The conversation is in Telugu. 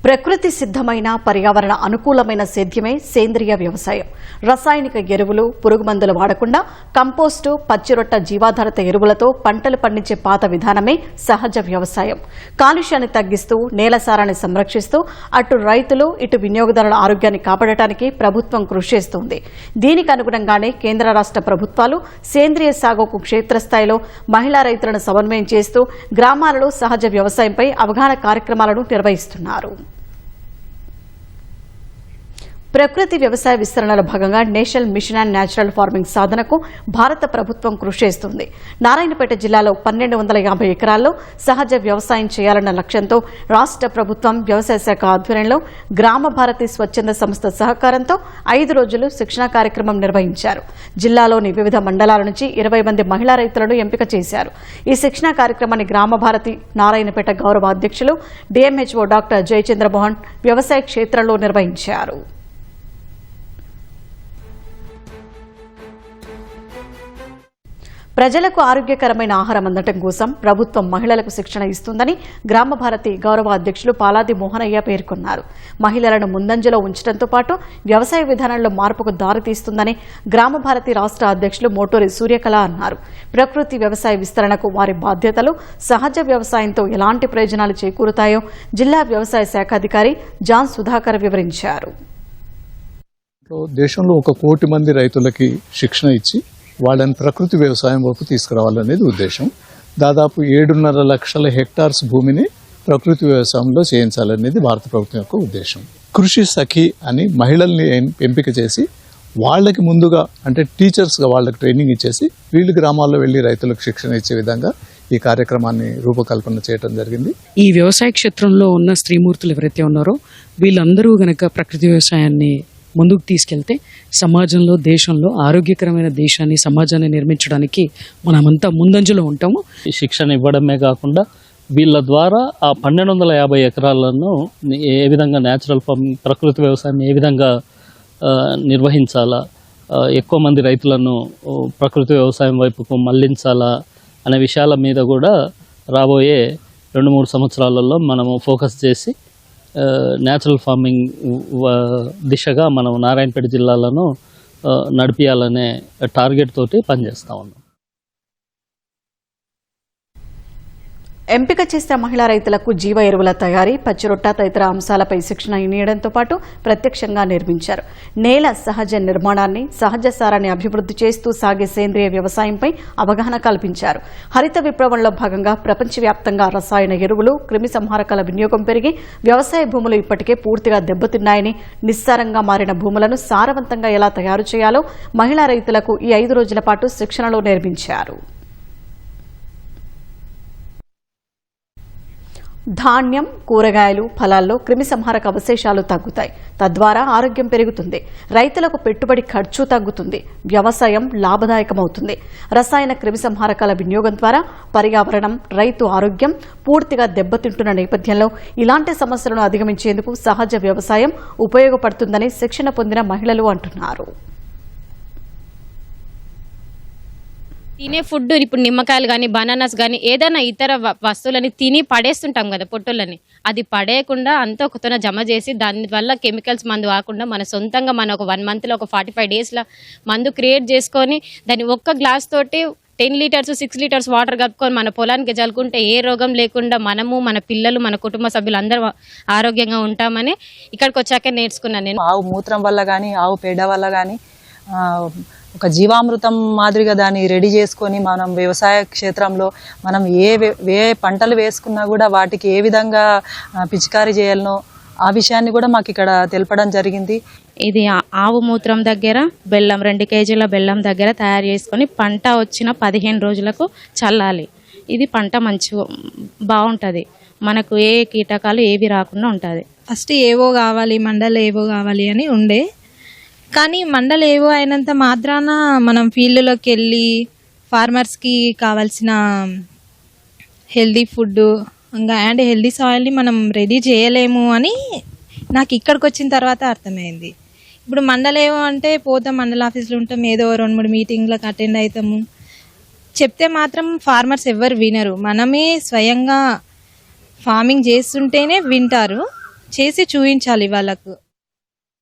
ప్రకృతి సిద్ధమైన పర్యావరణ అనుకూలమైన సేద్యమే సేంద్రియ వ్యవసాయం. రసాయనిక ఎరువులు, పురుగుమందులు వాడకుండా కంపోస్టు, పచ్చిరొట్ట జీవాధారిత ఎరువులతో పంటలు పండించే పాత విధానమే సహజ వ్యవసాయం. కాలుష్యాన్ని తగ్గిస్తూ నేల సారాన్ని సంరక్షిస్తూ అటు రైతులు ఇటు వినియోగదారుల ఆరోగ్యాన్ని కాపాడటానికి ప్రభుత్వం కృషి చేస్తోంది. దీనికి అనుగుణంగానే కేంద్ర రాష్ట్ర ప్రభుత్వాలు సేంద్రియ సాగుకు క్షేత్రస్థాయిలో మహిళా రైతులను సమన్వయం చేస్తూ గ్రామాలలో సహజ వ్యవసాయంపై అవగాహన కార్యక్రమాలను నిర్వహిస్తున్నారు. ప్రకృతి వ్యవసాయ విస్తరణలో భాగంగా national mission and natural farming సాధనకు భారత ప్రభుత్వం కృషి చేస్తుంది. నారాయణపేట జిల్లాలో 1250 ఎకరాల్లో సహజ వ్యవసాయం చేయాలన్న లక్ష్యంతో రాష్ట్ర ప్రభుత్వం వ్యవసాయ శాఖ ఆధ్వర్యంలో గ్రామ భారతి స్వచ్ఛంద సంస్థ సహకారంతో 5 రోజులు శిక్షణా కార్యక్రమం నిర్వహించారు. జిల్లాలోని వివిధ మండలాల నుంచి 20 మంది మహిళా రైతులను ఎంపిక చేశారు. ఈ శిక్షణా కార్యక్రమాన్ని గ్రామ భారతి నారాయణపేట గౌరవ అధ్యక్షులు డిఎంహెచ్ఓ డాక్టర్ జయచంద్రమోహన్ వ్యవసాయ క్షేత్రంలో నిర్వహించారు. ప్రజలకు ఆరోగ్యకరమైన ఆహారం అందటం కోసం ప్రభుత్వం మహిళలకు శిక్షణ ఇస్తుందని గ్రామ భారతి గౌరవ అధ్యక్షులు పాలాది మోహనయ్య పేర్కొన్నారు. మహిళలను ముందంజలో ఉంచడంతో పాటు వ్యవసాయ విధానంలో మార్పుకు దారితీస్తుందని గ్రామ భారతి రాష్ట్ర అధ్యక్షులు మోటూరి సూర్యకళ అన్నారు. ప్రకృతి వ్యవసాయ విస్తరణకు వారి బాధ్యతలు, సహజ వ్యవసాయంతో ఎలాంటి ప్రయోజనాలు చేకూరుతాయో జిల్లా వ్యవసాయ శాఖ అధికారి జాన్ సుధాకర్ వివరించారు. దేశంలో 1 కోటి మంది రైతులకి శిక్షణ ఇచ్చి వాళ్ళని ప్రకృతి వ్యవసాయం వైపు తీసుకురావాలనేది ఉద్దేశం. దాదాపు 7.5 లక్షల హెక్టార్స్ భూమిని ప్రకృతి వ్యవసాయంలో చేయించాలనేది భారత ప్రభుత్వం యొక్క ఉద్దేశం. కృషి సఖి అని మహిళల్ని ఎంపిక చేసి వాళ్ళకి ముందుగా అంటే టీచర్స్గా వాళ్ళకి ట్రైనింగ్ ఇచ్చేసి వీళ్ళు గ్రామాల్లో వెళ్లి రైతులకు శిక్షణ ఇచ్చే విధంగా ఈ కార్యక్రమాన్ని రూపకల్పన చేయడం జరిగింది. ఈ వ్యవసాయ క్షేత్రంలో ఉన్న స్త్రీమూర్తులు ఎవరైతే ఉన్నారో వీళ్ళందరూ గనక ప్రకృతి వ్యవసాయాన్ని ముందుకు తీసుకెళ్తే సమాజంలో, దేశంలో ఆరోగ్యకరమైన దేశాన్ని, సమాజాన్ని నిర్మించడానికి మనమంతా ముందంజలో ఉంటాము. శిక్షణ ఇవ్వడమే కాకుండా వీళ్ళ ద్వారా ఆ 1250 ఎకరాలను ఏ విధంగా న్యాచురల్ ఫార్మింగ్, ప్రకృతి వ్యవసాయాన్ని ఏ విధంగా నిర్వహించాలా, ఎక్కువ మంది రైతులను ప్రకృతి వ్యవసాయం వైపుకు మళ్లించాలా అనే విషయాల మీద కూడా రాబోయే 2-3 సంవత్సరాలలో మనము ఫోకస్ చేసి న్యాచురల్ ఫార్మింగ్ దిశగా మనం నారాయణపేట జిల్లాలను నడిపియాలనే టార్గెట్ తోటి పనిచేస్తా ఉన్నాం. ఎంపిక చేసిన మహిళా రైతులకు జీవ ఎరువుల తయారీ, పచ్చిరొట్ట తదితర అంశాలపై శిక్షణ ఇవ్వడంతో పాటు ప్రత్యక్షంగా నిర్మించారు. నేల సహజ నిర్మాణాన్ని, సహజ సారాన్ని అభివృద్ధి చేస్తూ సాగే సేంద్రియ వ్యవసాయంపై అవగాహన కల్పించారు. హరిత విప్లవంలో భాగంగా ప్రపంచవ్యాప్తంగా రసాయన ఎరువులు, క్రిమి సంహారకాల వినియోగం పెరిగి వ్యవసాయ భూములు ఇప్పటికే పూర్తిగా దెబ్బతిన్నాయని, నిస్సారంగా మారిన భూములను సారవంతంగా ఎలా తయారు చేయాలో మహిళా రైతులకు ఈ 5 రోజుల పాటు శిక్షణలో నేర్పించారు. ధాన్యం, కూరగాయలు, ఫలాల్లో క్రిమి సంహారక అవశేషాలు తగ్గుతాయి. తద్వారా ఆరోగ్యం పెరుగుతుంది. రైతులకు పెట్టుబడి ఖర్చు తగ్గుతుంది. వ్యవసాయం లాభదాయకమవుతుంది. రసాయన క్రిమి సంహారకాల వినియోగం ద్వారా పర్యావరణం, రైతు ఆరోగ్యం పూర్తిగా దెబ్బతింటున్న నేపథ్యంలో ఇలాంటి సమస్యలను అధిగమించేందుకు సహజ వ్యవసాయం ఉపయోగపడుతుందని శిక్షణ పొందిన మహిళలు అంటున్నారు. తినే ఫుడ్ ఇప్పుడు నిమ్మకాయలు కానీ, బనానాస్ కానీ, ఏదైనా ఇతర వస్తువులని తిని పడేస్తుంటాం కదా పొట్టులని, అది పడేయకుండా అంతా కొత్తగా జమ చేసి దానివల్ల కెమికల్స్ మందు కాకుండా మన సొంతంగా మన ఒక 1 మంత్లో ఒక 45 డేస్లో మందు క్రియేట్ చేసుకొని దాన్ని ఒక్క గ్లాస్ తోటి 10 లీటర్స్ 6 లీటర్స్ వాటర్ కలుపుకొని మన పొలానికి చల్లుకుంటే ఏ రోగం లేకుండా మనము, మన పిల్లలు, మన కుటుంబ సభ్యులు అందరూ ఆరోగ్యంగా ఉంటామని ఇక్కడికి వచ్చాక నేర్చుకున్నాను నేను. ఆవు మూత్రం వల్ల కానీ, ఆవు పేడ వల్ల కానీ ఒక జీవామృతం మాదిరిగా దాన్ని రెడీ చేసుకొని మనం వ్యవసాయ క్షేత్రంలో మనం ఏ పంటలు వేసుకున్నా కూడా వాటికి ఏ విధంగా పిచికారీ చేయాలనో ఆ విషయాన్ని కూడా మాకు ఇక్కడ తెలపడం జరిగింది. ఇది ఆవు మూత్రం దగ్గర బెల్లం 2 కేజీల బెల్లం దగ్గర తయారు చేసుకొని పంట వచ్చిన 15 రోజులకు చల్లాలి. ఇది పంట బాగుంటుంది. మనకు ఏ కీటకాలు ఏవి రాకుండా ఉంటుంది. ఫస్ట్ ఏవో కావాలి, మండలి ఏవో కావాలి అని ఉండే, కానీ మండలి ఏవో అయినంత మాత్రాన మనం ఫీల్డ్లోకి వెళ్ళి ఫార్మర్స్కి కావాల్సిన హెల్దీ ఫుడ్ అండ్ హెల్దీ సాయిల్ని మనం రెడీ చేయలేము అని నాకు ఇక్కడికి వచ్చిన తర్వాత అర్థమైంది. ఇప్పుడు మండలేమో అంటే పోతాం, మండల ఆఫీస్లో ఉంటాం, ఏదో 2-3 మీటింగ్లకు అటెండ్ అవుతాము. చెప్తే మాత్రం ఫార్మర్స్ ఎవ్వరు వినరు. మనమే స్వయంగా ఫార్మింగ్ చేస్తుంటేనే వింటారు. చేసి చూపించాలి వాళ్ళకు.